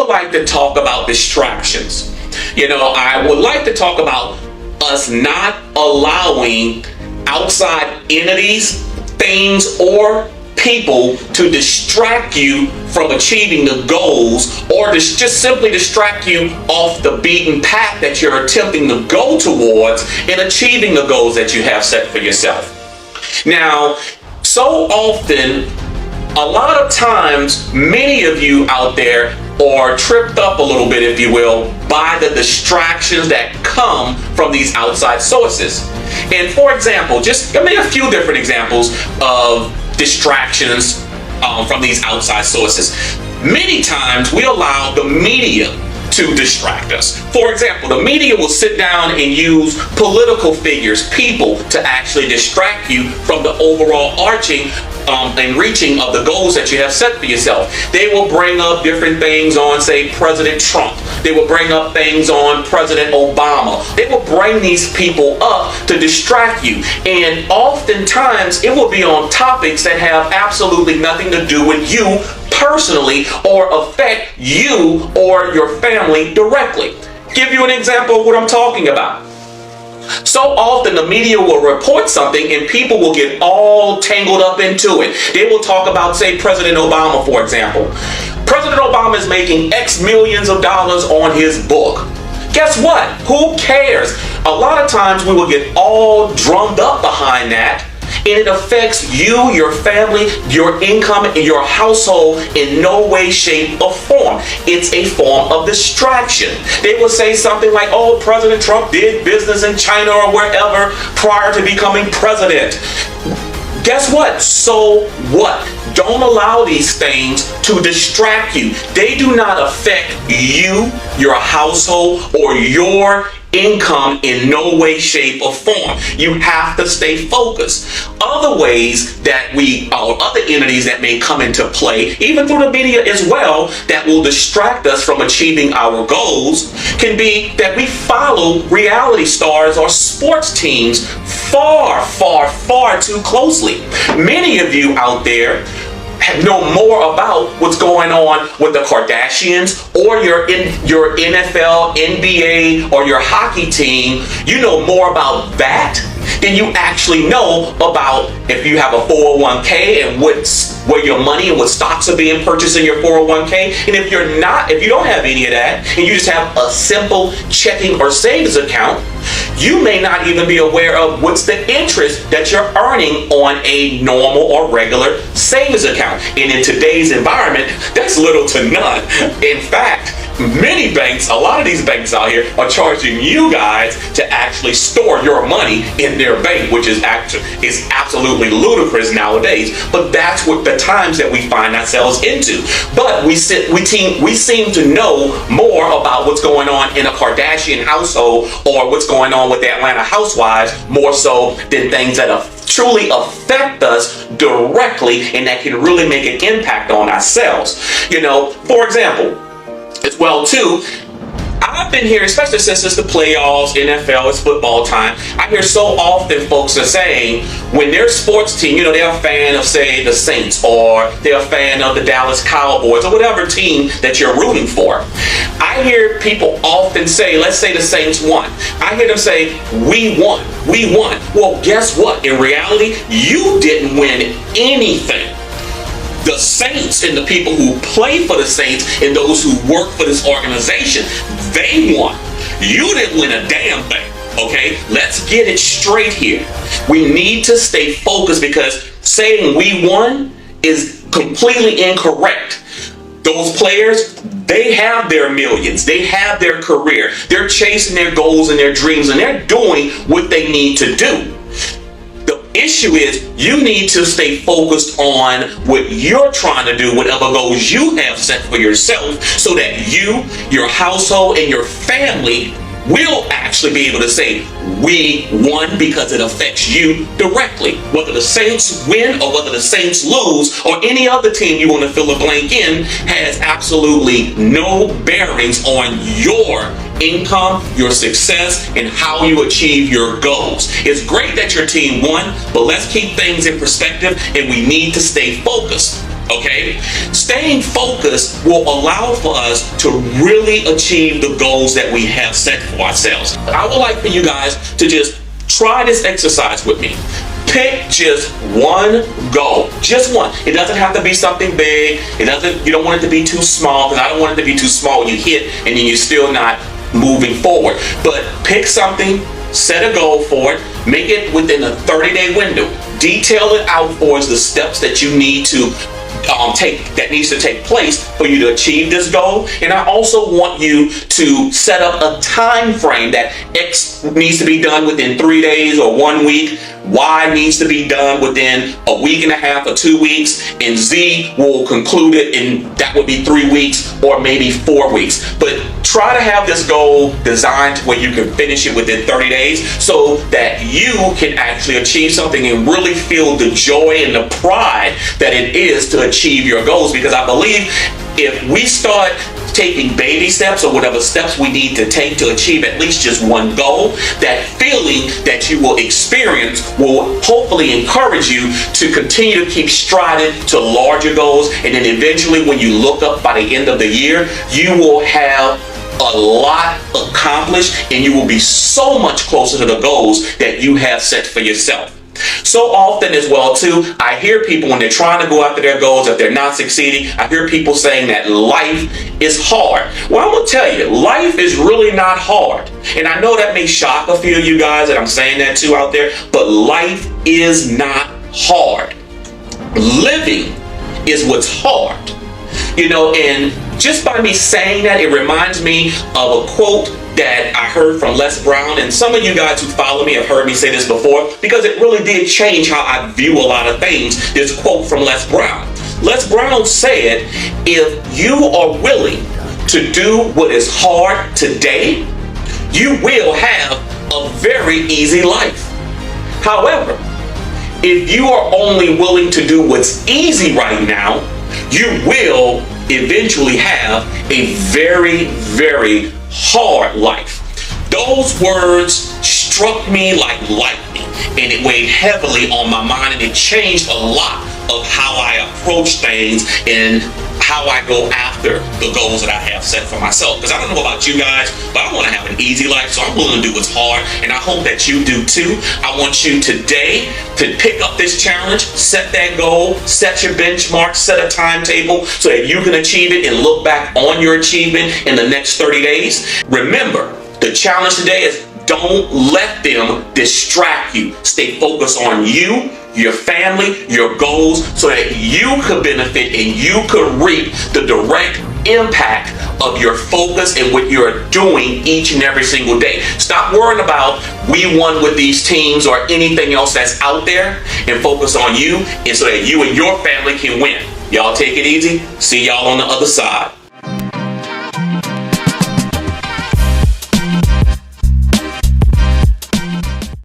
would like to talk about distractions. I would like to talk about us not allowing outside entities, things, or people to distract you from achieving the goals, or to just simply distract you off the beaten path that you're attempting to go towards in achieving the goals that you have set for yourself. Now, so often, a lot of times, many of you out there are tripped up a little bit, if you will, by the distractions that come from these outside sources. And for example, just give me a few different examples of distractions from these outside sources. Many times we allow the media to distract us. For example, the media will sit down and use political figures, people, to actually distract you from the overall arching and reaching of the goals that you have set for yourself. They will bring up different things on, say, President Trump. They will bring up things on President Obama. They will bring these people up to distract you. And oftentimes, it will be on topics that have absolutely nothing to do with you personally or affect you or your family directly. Give you an example of what I'm talking about. So often the media will report something and people will get all tangled up into it. They will talk about, say, President Obama, for example. President Obama is making X millions of dollars on his book. Guess what? Who cares? A lot of times we will get all drummed up behind that, and it affects you, your family, your income, and your household in no way, shape, or form. It's a form of distraction. They will say something like, oh, President Trump did business in China or wherever prior to becoming president. Guess what? So what? Don't allow these things to distract you. They do not affect you, your household, or your income in no way, shape, or form. You have to stay focused. Other ways that other entities that may come into play, even through the media as well, that will distract us from achieving our goals can be that we follow reality stars or sports teams far, far, far too closely. Many of you out there know more about what's going on with the Kardashians or your NFL, NBA, or your hockey team. You know more about that than you actually know about if you have a 401k and where your money and what stocks are being purchased in your 401k. And if you don't have any of that, and you just have a simple checking or savings account, you may not even be aware of what's the interest that you're earning on a normal or regular savings account. And in today's environment, that's little to none. In fact, many banks, a lot of these banks out here are charging you guys to actually store your money in their bank, which is absolutely ludicrous nowadays. But that's what the times that we find ourselves into. But we seem to know more about what's going on in a Kardashian household or what's going on with the Atlanta housewives more so than things that truly affect us directly and that can really make an impact on ourselves. For example, as well too, I've been here, especially since it's the playoffs, NFL, it's football time. I hear so often folks are saying when their sports team, they're a fan of, say, the Saints, or they're a fan of the Dallas Cowboys, or whatever team that you're rooting for. I hear people often say, let's say the Saints won. I hear them say, we won. Well, guess what? In reality, you didn't win anything. The Saints and the people who play for the Saints and those who work for this organization, they won. You didn't win a damn thing, okay? Let's get it straight here. We need to stay focused because saying we won is completely incorrect. Those players, they have their millions. They have their career. They're chasing their goals and their dreams, and they're doing what they need to do. Issue is you need to stay focused on what you're trying to do, whatever goals you have set for yourself, so that you, your household, and your family will actually be able to say we won because it affects you directly. Whether the Saints win or whether the Saints lose or any other team you want to fill a blank in has absolutely no bearings on your income, your success, and how you achieve your goals. It's great that your team won, but let's keep things in perspective and we need to stay focused. Okay? Staying focused will allow for us to really achieve the goals that we have set for ourselves. I would like for you guys to just try this exercise with me. Pick just one goal, just one. It doesn't have to be something big. You don't want it to be too small, because I don't want it to be too small when you hit and then you're still not moving forward. But pick something, set a goal for it, make it within a 30-day window. Detail it out for us, the steps that you need to needs to take place for you to achieve this goal. And I also want you to set up a time frame that X needs to be done within 3 days or 1 week, Y needs to be done within a week and a half or 2 weeks, and Z will conclude it, and that would be 3 weeks or maybe 4 weeks. But try to have this goal designed where you can finish it within 30 days so that you can actually achieve something and really feel the joy and the pride that it is to achieve your goals. Because I believe if we start taking baby steps or whatever steps we need to take to achieve at least just one goal, that feeling that you will experience will hopefully encourage you to continue to keep striding to larger goals. And then eventually when you look up by the end of the year, you will have a lot accomplished and you will be so much closer to the goals that you have set for yourself. So often as well too, I hear people when they're trying to go after their goals, if they're not succeeding, I hear people saying that life is hard. Well, I'm going to tell you, life is really not hard. And I know that may shock a few of you guys that I'm saying that too out there, but life is not hard. Living is what's hard. And just by me saying that, it reminds me of a quote that I heard from Les Brown, and some of you guys who follow me have heard me say this before, because it really did change how I view a lot of things. This quote from Les Brown. Les Brown said, if you are willing to do what is hard today, you will have a very easy life. However, if you are only willing to do what's easy right now, you will eventually have a very, very hard life. Those words struck me like lightning, and it weighed heavily on my mind, and it changed a lot of how I approach things and how I go after the goals that I have set for myself. Because I don't know about you guys, but I want to have an easy life, so I'm willing to do what's hard, and I hope that you do too. I want you today to pick up this challenge, set that goal, set your benchmark, set a timetable so that you can achieve it and look back on your achievement in the next 30 days. Remember, the challenge today is don't let them distract you. Stay focused on you, your family, your goals, so that you could benefit and you could reap the direct impact of your focus and what you're doing each and every single day. Stop worrying about we won with these teams or anything else that's out there, and focus on you, and so that you and your family can win. Y'all take it easy. See y'all on the other side.